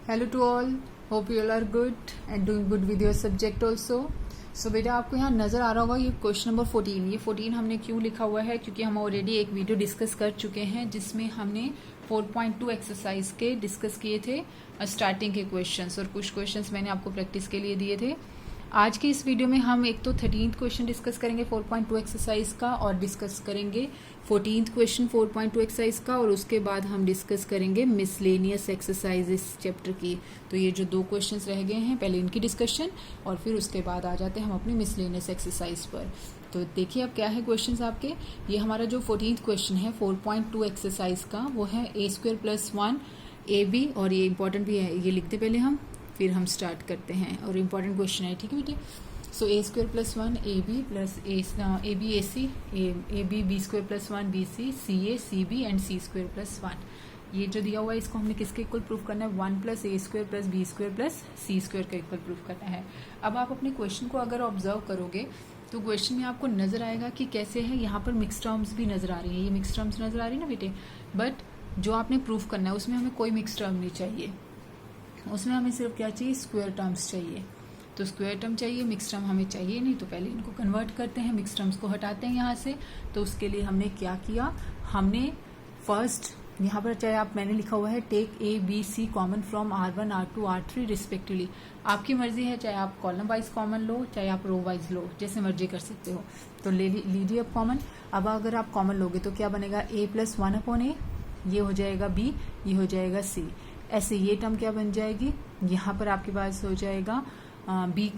Hello to all. Hope you all are good and doing good with your subject also. So बेटा आपको यहाँ नज़र आ रहा होगा ये क्वेश्चन नंबर 14। ये 14 हमने क्यों लिखा हुआ है, क्योंकि हम ऑलरेडी एक वीडियो डिस्कस कर चुके हैं जिसमें हमने 4.2 एक्सरसाइज के डिस्कस किए थे स्टार्टिंग के क्वेश्चंस, और कुछ क्वेश्चंस मैंने आपको प्रैक्टिस के लिए दिए थे। आज के इस वीडियो में हम एक तो 13th क्वेश्चन डिस्कस करेंगे 4.2 एक्सरसाइज का, और डिस्कस करेंगे 14th क्वेश्चन 4.2 एक्सरसाइज का, और उसके बाद हम डिस्कस करेंगे मिसलेनियस एक्सरसाइज इस चैप्टर की। तो ये जो दो क्वेश्चंस रह गए हैं पहले इनकी डिस्कशन, और फिर उसके बाद आ जाते हैं हम अपनी मिसलेनियस एक्सरसाइज पर। तो देखिए अब क्या है क्वेश्चंस आपके। ये हमारा जो 14th क्वेश्चन है 4.2 एक्सरसाइज का वो है a² + 1 ab, और ये इंपॉर्टेंट भी है, ये लिखते पहले हम फिर हम स्टार्ट करते हैं, और इम्पॉर्टेंट क्वेश्चन है, ठीक है बेटे। सो a² + 1 ab plus ab ac ab b² + 1 bc ca cb and c² + 1। ये जो दिया हुआ है इसको हमने किसके इक्वल प्रूफ करना है, 1 + a² + b² + c² का इक्वल प्रूफ करना है। अब आप अपने क्वेश्चन को अगर ऑब्जर्व करोगे तो क्वेश्चन में आपको नजर आएगा कि कैसे है, यहाँ पर मिक्स टर्म्स भी नजर आ रही है, ये मिक्स टर्म्स नजर आ रही है ना बेटे। बट जो आपने प्रूफ करना है उसमें हमें कोई मिक्स टर्म नहीं चाहिए, उसमें हमें सिर्फ क्या चाहिए, स्क्वायर टर्म्स चाहिए। तो स्क्वायर टर्म चाहिए, मिक्स टर्म हमें चाहिए नहीं। तो पहले इनको कन्वर्ट करते हैं, मिक्स टर्म्स को हटाते हैं यहाँ से। तो उसके लिए हमने क्या किया, हमने फर्स्ट यहाँ पर चाहे आप मैंने लिखा हुआ है take a b c common from r1 r2 r3 respectively. आपकी मर्जी है, चाहे आप कॉलम वाइज कॉमन लो चाहे आप रो वाइज लो, जैसे मर्जी कर सकते हो। तो ले लीजिए अब कॉमन। अब अगर आप कॉमन लोगे तो क्या बनेगा, a + 1/a, ये हो जाएगा b, ये हो जाएगा c। ऐसे ये टर्म क्या बन जाएगी, यहाँ पर आपके पास हो जाएगा b,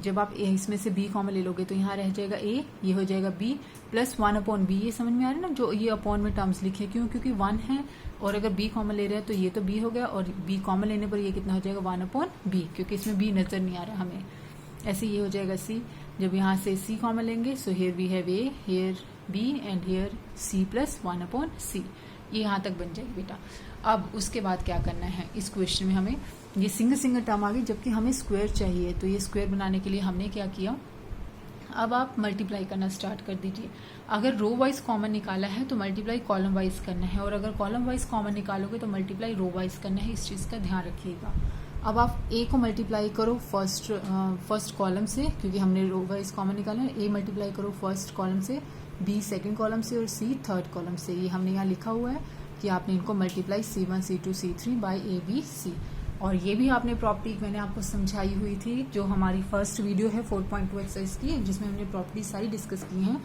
जब आप इसमें से b कॉमन ले लोगे तो यहाँ रह जाएगा a, ये हो जाएगा b + 1/b। ये समझ में आ रहा है ना, जो ये अपॉन में टर्म्स लिखे, क्यों, क्योंकि 1 है और अगर b कॉमन ले रहे हैं तो ये तो b हो गया, और b कॉमन लेने पर ये कितना हो जाएगा 1/b, क्योंकि इसमें b नजर नहीं आ रहा हमें। ऐसे ये हो जाएगा c। जब यहाँ से c कॉमन लेंगे so here we have a, here b and here c + 1/c। ये यहाँ तक बन जाएगी बेटा। अब उसके बाद क्या करना है, इस क्वेश्चन में हमें ये सिंगल टर्म आ गई, जबकि हमें स्क्वायर चाहिए। तो ये स्क्वायर बनाने के लिए हमने क्या किया, अब आप मल्टीप्लाई करना स्टार्ट कर दीजिए। अगर रो वाइज कॉमन निकाला है तो मल्टीप्लाई कॉलम वाइज करना है, और अगर कॉलम वाइज कॉमन निकालोगे तो मल्टीप्लाई रो वाइज करना है, इस चीज़ का ध्यान रखिएगा। अब आप a को मल्टीप्लाई करो फर्स्ट कॉलम से, क्योंकि हमने रो वाइज कॉमन निकाला है। a मल्टीप्लाई करो फर्स्ट कॉलम से, b सेकंड कॉलम से, और c थर्ड कॉलम से। ये हमने यहाँ लिखा हुआ है कि आपने इनको multiply c1 c2 c3 by a b c। और ये भी आपने प्रॉपर्टी मैंने आपको समझाई हुई थी, जो हमारी फर्स्ट वीडियो है 4.2 एक्सरसाइज की, जिसमें हमने प्रॉपर्टी सारी डिस्कस की हैं।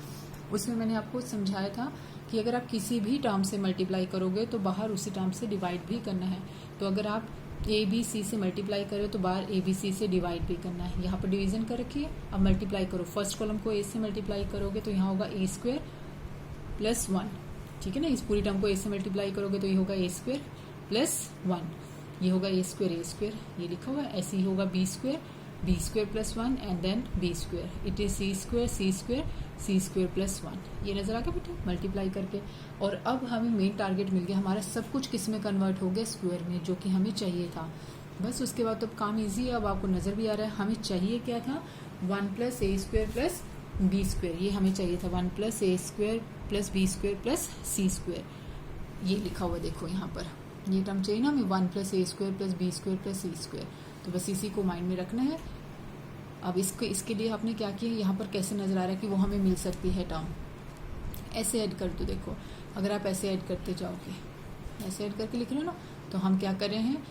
उसमें मैंने आपको समझाया था कि अगर आप किसी भी टर्म से मल्टीप्लाई करोगे तो बाहर उसी टर्म से डिवाइड भी करना है। तो अगर आप ए बी सी से मल्टीप्लाई करो तो बाहर ए बी सी से डिवाइड भी करना है। यहाँ पर डिवीजन कर रखिए। अब मल्टीप्लाई करो, फर्स्ट कॉलम को a से मल्टीप्लाई करोगे तो यहाँ होगा a² + 1, ठीक है ना। इस पूरी टर्म को a से मल्टीप्लाई करोगे तो ये होगा a² + 1, ये होगा a², ये लिखा हुआ है। ऐसे ही होगा b² + 1 and then b², it is c² + 1। ये नजर आ गया बेटा मल्टीप्लाई करके। और अब हमें मेन टारगेट मिल गया, हमारा सब कुछ किस में कन्वर्ट हो गया, स्क्वायर में, जो कि हमें चाहिए था। बस उसके बाद तो काम इजी है। अब आपको नजर भी आ रहा है हमें चाहिए क्या था, 1 + a² + b², ये हमें चाहिए था 1 + a² + b² + c²। ये लिखा हुआ देखो यहाँ पर, ये टर्म चाहिए ना हमें, 1 + a² + b² + c²। तो बस इसी को माइंड में रखना है। अब इसके लिए आपने क्या किया, यहाँ पर कैसे नजर आ रहा है कि वो हमें मिल सकती है टर्म। ऐसे ऐड कर दो, देखो अगर आप ऐसे ऐड करते जाओगे, ऐसे ऐड करके लिख रहे हो ना, तो हम क्या कर रहे हैं,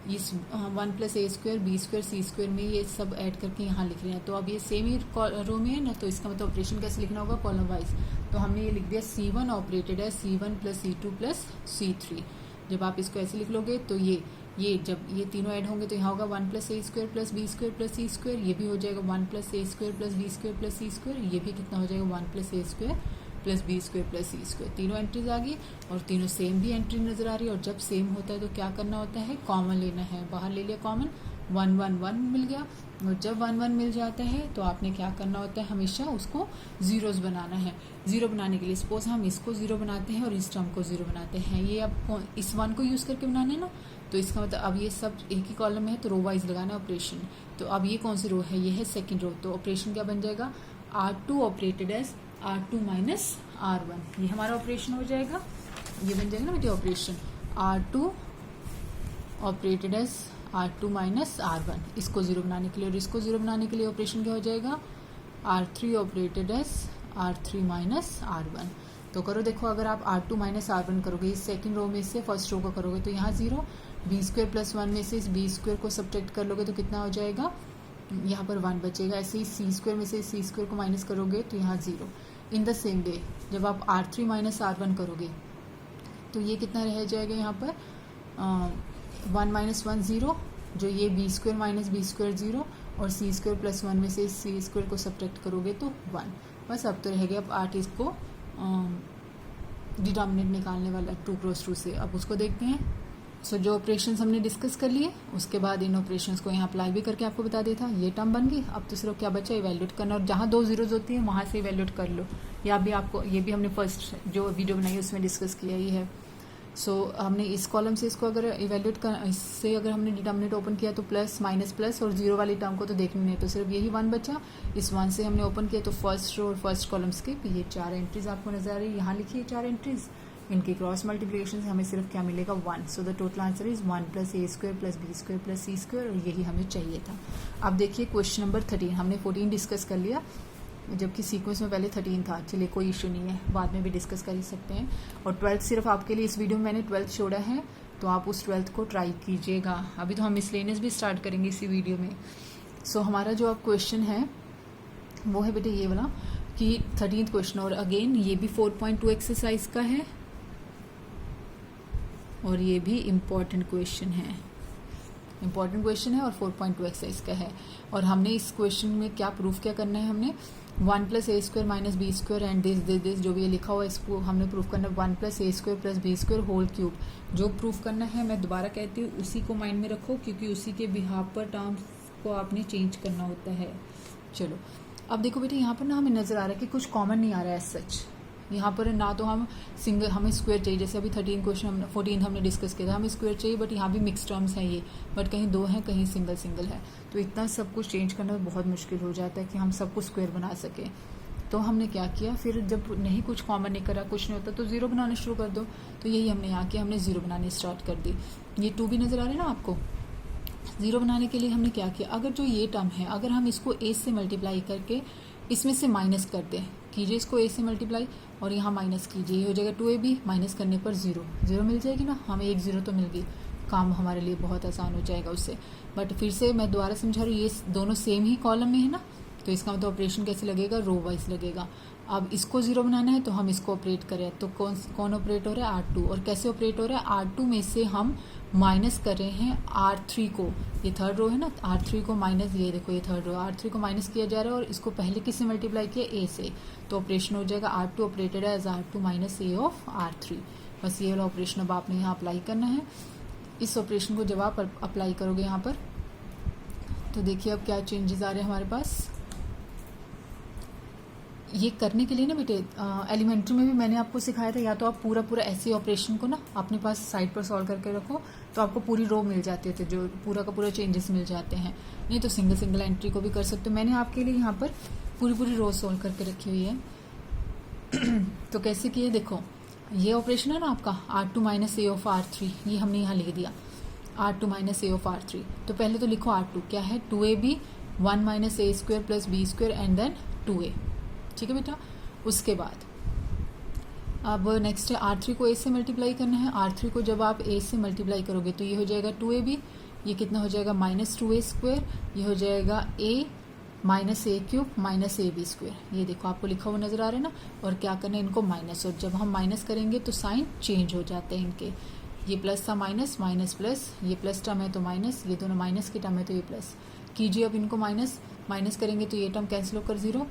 इस 1 + a² b² c² में ये सब ऐड करके यहाँ लिख रहे हैं। तो अब ये सेम ही रो में है ना, तो इसका मतलब ऑपरेशन कैसे लिखना होगा, कॉलम वाइज। तो हमने ये लिख दिया c1 ऑपरेटेड है c1 + c2 + c3। जब आप इसको ऐसे लिख लोगे तो ये जब ये तीनों ऐड होंगे तो यहाँ होगा 1 + a² + b² + c², ये भी हो जाएगा 1 + a² + b² + c², ये भी कितना हो जाएगा 1 + a² + b² + c²। तीनों एंट्रीज आ गई और तीनों सेम भी एंट्री नजर आ रही है। और जब सेम होता है तो क्या करना होता है, कॉमन लेना है। बाहर ले लिया कॉमन, 1 1 1 मिल गया। और जब 1 1 मिल जाता है तो आपने क्या करना होता है, हमेशा उसको जीरोस बनाना है। जीरो बनाने के लिए सपोज हम इसको जीरो बनाते हैं और इस टर्म को जीरो बनाते हैं, ये अब इस 1 को यूज करके बनाना है ना, तो इसका मतलब अब ये सब एक ही कॉलम में है तो रो वाइज लगाना है ऑपरेशन। तो अब ये कौन सी रो है, ये है सेकेंड रो। तो ऑपरेशन क्या बन जाएगा, r2 operated as r2 - r1, ये हमारा ऑपरेशन हो जाएगा। ये बन जाएगा ना बेटे operation, r2 operated as R2 minus R1 इसको जीरो बनाने के लिए, और इसको जीरो बनाने के लिए ऑपरेशन क्या हो जाएगा, R3 operated as R3 minus R1। तो करो देखो, अगर आप R2 माइनस R1 करोगे इस सेकंड रो में से फर्स्ट रो को करोगे तो यहाँ 0, b² प्लस 1 में से इस b² को सब्ट्रैक्ट कर लोगे तो कितना हो जाएगा, यहाँ पर 1 बचेगा। ऐसे ही c² में से c² को माइनस करोगे तो यहाँ 0। इन द सेम वे जब आप R3 माइनस R1 करोगे तो ये कितना रह जाएगा, यहाँ पर 1 माइनस 1 0, जो ये b² माइनस b² 0, और c² प्लस 1 में से c² को सब्ट्रैक्ट करोगे तो 1। बस अब तो रह गया अब आर्टिस्ट को डिटर्मिनेंट निकालने वाला 2 क्रॉस 2 से। अब उसको देखते हैं। सो जो ऑपरेशंस हमने डिस्कस कर लिए उसके बाद इन ऑपरेशंस को यहाँ अप्लाई भी करके आपको बता देता। ये टर्म बन गई। अब तो सिर्फ क्या बचा, इवैल्यूएट करना, और जहाँ 2 जीरोज होती है वहाँ से इवैल्यूएट कर लो। या भी आपको, ये भी हमने फर्स्ट जो वीडियो बनाई उसमें डिस्कस किया ही है। सो हमने इस कॉलम से इसको अगर इवैल्यूएट कर, इससे अगर हमने डिटर्मिनेंट ओपन किया तो प्लस माइनस प्लस, और जीरो वाली टर्म को तो देखने नहीं, तो सिर्फ यही 1 बचा। इस 1 से हमने ओपन किया तो फर्स्ट रो और फर्स्ट कॉलम्स के ये 4 एंट्रीज आपको नजर आ रही है। यहाँ लिखिए 4 एंट्रीज, इनकी क्रॉस मल्टीप्लिकेशन से हमें सिर्फ क्या मिलेगा, 1। So the total answer is 1 plus a² plus b² plus c², और यही हमें चाहिए था। अब देखिए क्वेश्चन नंबर 13, हमने 14 डिस्कस कर लिया जबकि सीक्वेंस में पहले 13 था। चलिए कोई इशू नहीं है, बाद में भी डिस्कस कर ही सकते हैं। और 12th सिर्फ आपके लिए इस वीडियो में मैंने 12th छोड़ा है, तो आप उस 12th को ट्राई कीजिएगा। अभी तो हम मिसलेनियस भी स्टार्ट करेंगे इसी वीडियो में। सो हमारा जो अब क्वेश्चन है वो है बेटे ये वाला कि 13th क्वेश्चन, और अगेन ये भी 4.2 एक्सरसाइज का है और ये भी इम्पॉर्टेंट क्वेश्चन है। इम्पॉर्टेंट क्वेश्चन है और 4.2 एक्सरसाइज का है। और हमने इस क्वेश्चन में क्या प्रूफ क्या करना है, हमने 1 plus a² minus b² and this जो भी ये लिखा हुआ है इसको हमने प्रूफ करना है 1 plus a² plus b² whole cube. जो प्रूफ करना है मैं दोबारा कहती हूँ, उसी को माइंड में रखो क्योंकि उसी के बिहाफ पर टर्म्स को आपने चेंज करना होता है। चलो अब देखो बेटे, यहाँ पर ना हमें नजर आ रहा है कि कुछ कॉमन नहीं आ रहा है सच। यहाँ पर ना तो हम सिंगल, हमें स्क्वायर चाहिए, जैसे अभी 13 क्वेश्चन हमने 14 हमने डिस्कस किया था, हमें स्क्वायर चाहिए, बट यहाँ भी मिक्स टर्म्स हैं ये, बट कहीं 2 हैं कहीं सिंगल सिंगल है, तो इतना सब कुछ चेंज करना बहुत मुश्किल हो जाता है कि हम सबको स्क्वायर बना सकें। तो हमने क्या किया, फिर जब नहीं कुछ कॉमन नहीं करा, कुछ नहीं होता तो 0 बनाने शुरू कर दो। तो यही हमने यहाँ किया, हमने 0 बनाने स्टार्ट कर दी। ये 2 भी नजर आ रहा है ना आपको। 0 बनाने के लिए हमने क्या किया, अगर जो ये टर्म है अगर हम इसको a से मल्टीप्लाई करके इसमें से माइनस कर दें, कीजिए इसको a से मल्टीप्लाई और यहाँ माइनस कीजिए, ये हो जाएगा 2ab, माइनस करने पर 0 मिल जाएगी ना, हमें 1 0 तो मिल गई, काम हमारे लिए बहुत आसान हो जाएगा उससे। बट फिर से मैं दोबारा समझा रही हूँ, ये दोनों सेम ही कॉलम में है ना, तो इसका मतलब ऑपरेशन कैसे लगेगा, रो वाइज लगेगा। अब इसको 0 बनाना है तो हम इसको ऑपरेट करें, तो कौन ऑपरेट हो रहा है, R2, और कैसे ऑपरेट हो रहा है, R2 में से हम माइनस कर रहे हैं R3 को, ये थर्ड रो है ना, R3 को माइनस, ये देखो ये थर्ड रो, R3 को माइनस किया जा रहा है और इसको पहले किससे मल्टीप्लाई किया, A से, तो ऑपरेशन हो जाएगा R2 operated as R2 minus A of R3। बस ये वाला ऑपरेशन अब आपने यहाँ अप्लाई करना है। इस ऑपरेशन को जब आप अप्लाई करोगे यहाँ पर तो देखिए अब क्या चेंजेस आ रहे हैं हमारे पास। ये करने के लिए ना बेटे, एलिमेंट्री में भी मैंने आपको सिखाया था, या तो आप पूरा ऐसे ऑपरेशन को ना अपने पास साइड पर सॉल्व करके रखो तो आपको पूरी रो मिल जाती है, जो पूरा का पूरा चेंजेस मिल जाते हैं। नहीं तो सिंगल एंट्री को भी कर सकते हो। मैंने आपके लिए यहाँ पर पूरी रो सॉल्व करके रखी हुई है। तो कैसे किए, देखो ये ऑपरेशन है ना आपका R2 minus A of R3, ये हमने यहाँ लिख दिया R2 minus A of R3। तो पहले तो लिखो R2 क्या है, 2ab 1 minus a² plus b² and then 2a, ठीक है बेटा। उसके बाद अब नेक्स्ट है R3 को A से मल्टीप्लाई करना है। R3 को जब आप A से मल्टीप्लाई करोगे तो ये हो जाएगा 2ab, ये कितना हो जाएगा माइनस 2a², ये हो जाएगा a minus a³ minus ab²। ये देखो आपको लिखा हुआ नजर आ रहा है ना, और क्या करना है इनको माइनस, और जब हम माइनस करेंगे तो साइन चेंज हो जाते हैं इनके, ये प्लस था माइनस माइनस प्लस, ये प्लस टर्म है तो माइनस, ये दोनों माइनस की टर्म है तो ये प्लस कीजिए। अब इनको माइनस करेंगे तो ये टर्म कैंसिल होकर 0,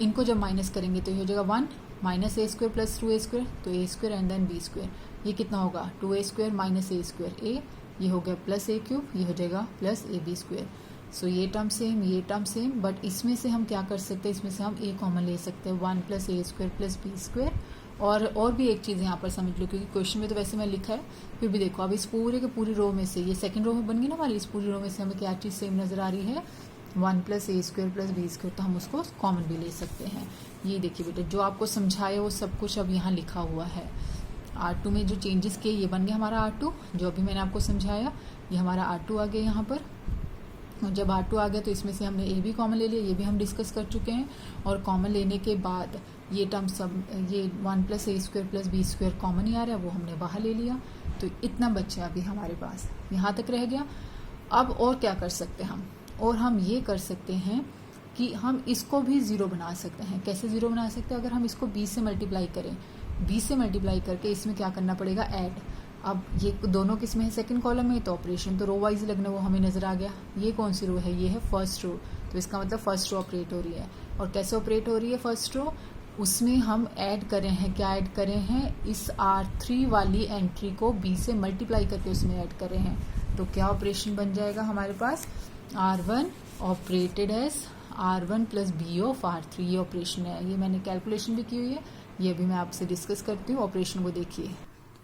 इनको जब माइनस करेंगे तो ये हो जाएगा 1 माइनस a² प्लस 2a², तो a² एंड देन b², ये कितना होगा 2a² माइनस a², a, ये हो गया प्लस a³, ये हो जाएगा प्लस ab²। सो ये टर्म सेम, ये टर्म सेम, बट इसमें से हम क्या कर सकते हैं, इसमें से हम a कॉमन ले सकते हैं, 1 प्लस a² प्लस b²। और भी एक चीज़ यहाँ पर समझ लो, क्योंकि क्वेश्चन में तो वैसे मैं लिखा है, फिर भी देखो अब इस पूरे के पूरी रो में से, ये सेकंड रो में बन गई ना हमारी, इस पूरी रो में से हमें क्या चीज़ सेम नजर आ रही है, 1 प्लस a² प्लस b², तो हम उसको कॉमन भी ले सकते हैं। ये देखिए बेटा, जो आपको समझाया वो सब कुछ अब यहाँ लिखा हुआ है। R2 में जो चेंजेस किए ये बन गया हमारा R2, जो अभी मैंने आपको समझाया, ये हमारा R2 आ गया यहाँ पर। और जब R2 आ गया तो इसमें से हमने A भी कॉमन ले लिया, ये भी हम डिस्कस कर चुके हैं। और कॉमन लेने के बाद ये टर्म सब, ये 1 + a² + b² कॉमन ही आ रहा है, वो हमने बाहर ले लिया। तो इतना बच्चा अभी हमारे पास यहाँ तक रह गया। अब और क्या कर सकते हैं हम, और हम ये कर सकते हैं कि हम इसको भी 0 बना सकते हैं। कैसे 0 बना सकते हैं? अगर हम इसको b से मल्टीप्लाई करें, b से मल्टीप्लाई करके इसमें क्या करना पड़ेगा, ऐड। अब ये दोनों किस में है, सेकंड कॉलम में, तो ऑपरेशन तो रो वाइज लगना, वो हमें नजर आ गया। ये कौन सी रो है, ये है फर्स्ट रो, तो इसका मतलब फर्स्ट रो ऑपरेट हो रही है। और कैसे ऑपरेट हो रही है फर्स्ट रो, उसमें हम ऐड करें हैं, क्या ऐड करें हैं, इस R3 वाली एंट्री को b से मल्टीप्लाई करके उसमें ऐड करें हैं। तो क्या ऑपरेशन बन जाएगा हमारे पास, R1 operated as R1 + b of R3, ये ऑपरेशन है। ये मैंने कैलकुलेशन भी की हुई है, ये भी मैं आपसे डिस्कस करती हूँ। ऑपरेशन को देखिए।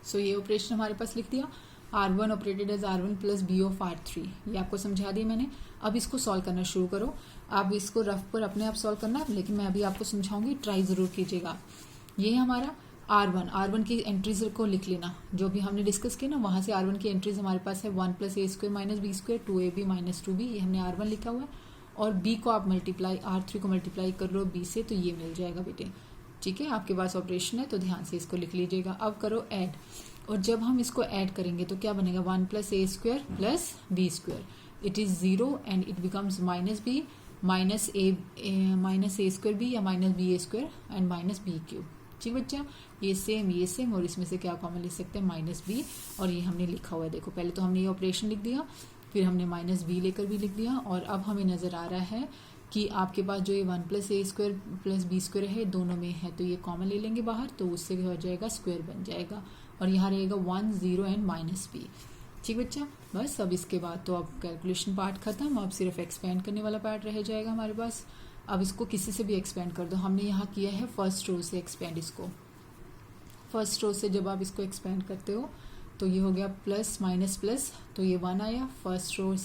सो ये ऑपरेशन हमारे पास लिख दिया, R1 operated as R1 + b of R3, ये आपको समझा दिया मैंने। अब इसको सॉल्व करना शुरू करो। आप इसको रफ पर अपने आप सॉल्व करना, लेकिन मैं अभी आपको समझाऊंगी, ट्राई जरूर कीजिएगा। ये हमारा R1 की एंट्रीज को लिख लेना, जो भी हमने डिस्कस किया ना, वहां से R1 की एंट्रीज हमारे पास है 1 + a² - b², 2ab - 2b, ये हमने R1 लिखा हुआ है। और b को आप R3 को मल्टीप्लाई कर लो b से, तो ये मिल जाएगा बेटे। ठीक है, आपके पास ऑपरेशन है तो ध्यान से इसको लिख लीजिएगा। अब करो ऐड, और जब हम इसको ऐड करेंगे तो क्या बनेगा, 1 + a² + b², it is 0 and it becomes -b -a²b या -ba² एंड -b³ ठीक बच्चा, ये सेम, और इसमें से क्या कॉमन लिख सकते हैं, -b, और ये हमने लिखा हुआ है। देखो पहले तो हमने ये ऑपरेशन लिख दिया, फिर हमने -b लेकर भी लिख दिया, और अब हमें नजर आ रहा है कि आपके पास जो ये 1 + a² + b² है, दोनों में है, तो ये कॉमन ले लेंगे बाहर, तो उससे क्या हो जाएगा, स्क्वायर बन जाएगा, और यहाँ रहेगा 1 0 एंड -b। ठीक बच्चा, बस अब इसके बाद तो अब कैलकुलेशन पार्ट खत्म, अब सिर्फ एक्सपेंड करने वाला पार्ट रह जाएगा हमारे पास। अब इसको किसी से भी एक्सपेंड कर दो, हमने यहाँ किया है फर्स्ट रो से एक्सपेंड। इसको फर्स्ट रो से जब आप इसको एक्सपेंड करते हो तो ये हो गया प्लस माइनस प्लस, तो ये 1 आया। First row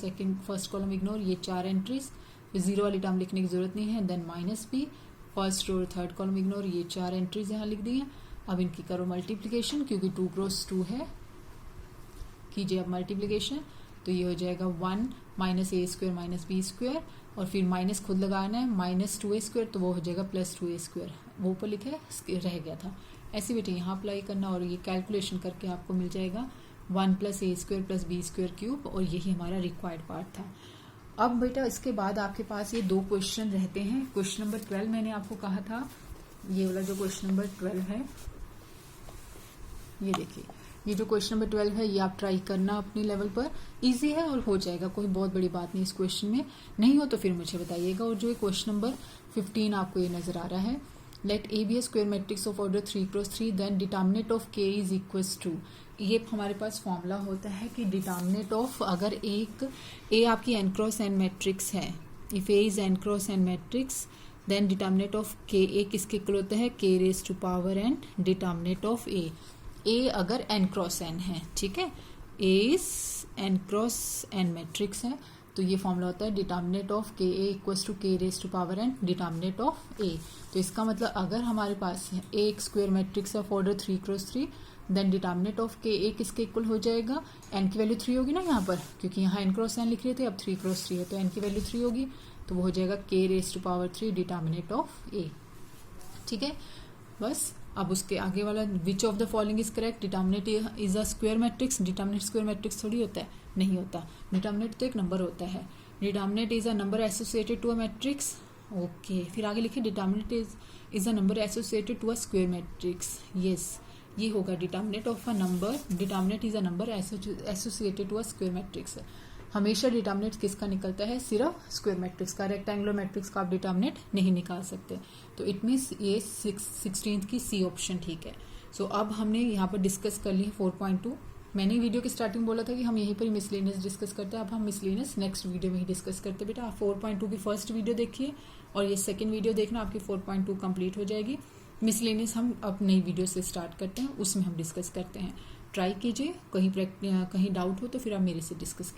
first column ignore, ये 4 एंट्रीज, 0 वाली टर्म लिखने की जरूरत नहीं है। Then -b, first row third column ignore, ये 4 एंट्रीज यहाँ लिख दी हैं। अब इनकी करो मल्टीप्लीकेशन, क्योंकि 2 × 2 है, कीजिए अब मल्टीप्लीकेशन, तो ये हो जाएगा 1 -a² - b², और फिर माइनस खुद लगाना है, -2a², तो वो हो जाएगा +2a², वो ऊपर लिखा है रह गया था। ऐसे बेटे यहाँ अप्लाई करना, और ये कैलकुलेशन करके आपको मिल जाएगा 1 + a² + b², और यही हमारा रिक्वायर्ड पार्ट था। अब बेटा इसके बाद आपके पास ये 2 क्वेश्चन रहते हैं। क्वेश्चन नंबर 12 मैंने आपको कहा था, ये वाला जो क्वेश्चन नंबर 12 है, ये देखिए, ये जो क्वेश्चन नंबर 12 है, ये आप ट्राई करना अपने लेवल पर, इजी है और हो जाएगा, कोई बहुत बड़ी बात नहीं इस क्वेश्चन में। नहीं हो तो फिर मुझे बताइएगा। और जो ये क्वेश्चन नंबर 15 आपको ये नजर आ रहा है, let A be a square matrix of order 3 × 3, then determinant of के इज इक्वल्स टू। ये हमारे पास फॉर्मूला होता है कि डिटर्मिनेंट ऑफ, अगर एक ए आपकी n × n मैट्रिक्स है, if A is n × n matrix, then determinant of के ए किसके इक्वल होता है, k⁻n डिटर्मिनेंट ऑफ ए अगर n × n है, ठीक है, A is n × n matrix है, तो ये फॉर्मूला होता है डिटर्मिनेंट ऑफ के A equals to k⁻n determinant of A. तो इसका मतलब अगर हमारे पास ए एक square matrix of order 3 × 3, then determinant of के ए किसके इक्वल हो जाएगा, n की वैल्यू 3 होगी ना यहाँ पर, क्योंकि यहाँ n × n लिख रहे थे, अब 3 × 3 है, तो n की वैल्यू 3 होगी, तो वो हो जाएगा k⁻³ डिटर्मिनेंट ऑफ ए। ठीक है, बस अब उसके आगे वाला, which of the following is correct, determinant is a square matrix. Determinant square matrix थोड़ी होता है, नहीं होता, डिटर्मिनेंट तो एक नंबर होता है। Determinant is a number associated to a matrix, okay, फिर आगे लिखे determinant is a number associated to a square matrix, yes, ये होगा determinant of a number, determinant is a number associated to a square matrix. हमेशा determinant किसका निकलता है, सिर्फ स्क्वायर मैट्रिक्स का, रेक्टेंगुलर मैट्रिक्स का आप डिटर्मिनेंट नहीं निकाल सकते। तो इट मीन्स ये 16th की सी ऑप्शन ठीक है। सो अब हमने यहाँ पर डिस्कस कर ली 4.2। मैंने वीडियो की स्टार्टिंग बोला था कि हम यहीं पर ही मिसलेनियस डिस्कस करते हैं, अब हम मिसलेनियस नेक्स्ट वीडियो में ही डिस्कस करते हैं। बेटा आप 4.2 की फर्स्ट वीडियो देखिए और ये सेकंड वीडियो देखना, आपकी 4.2 कंप्लीट हो जाएगी। मिसलेनियस हम अब नई वीडियो से स्टार्ट करते हैं, उसमें हम डिस्कस करते हैं। ट्राई कीजिए, कहीं डाउट हो तो फिर आप मेरे से डिस्कस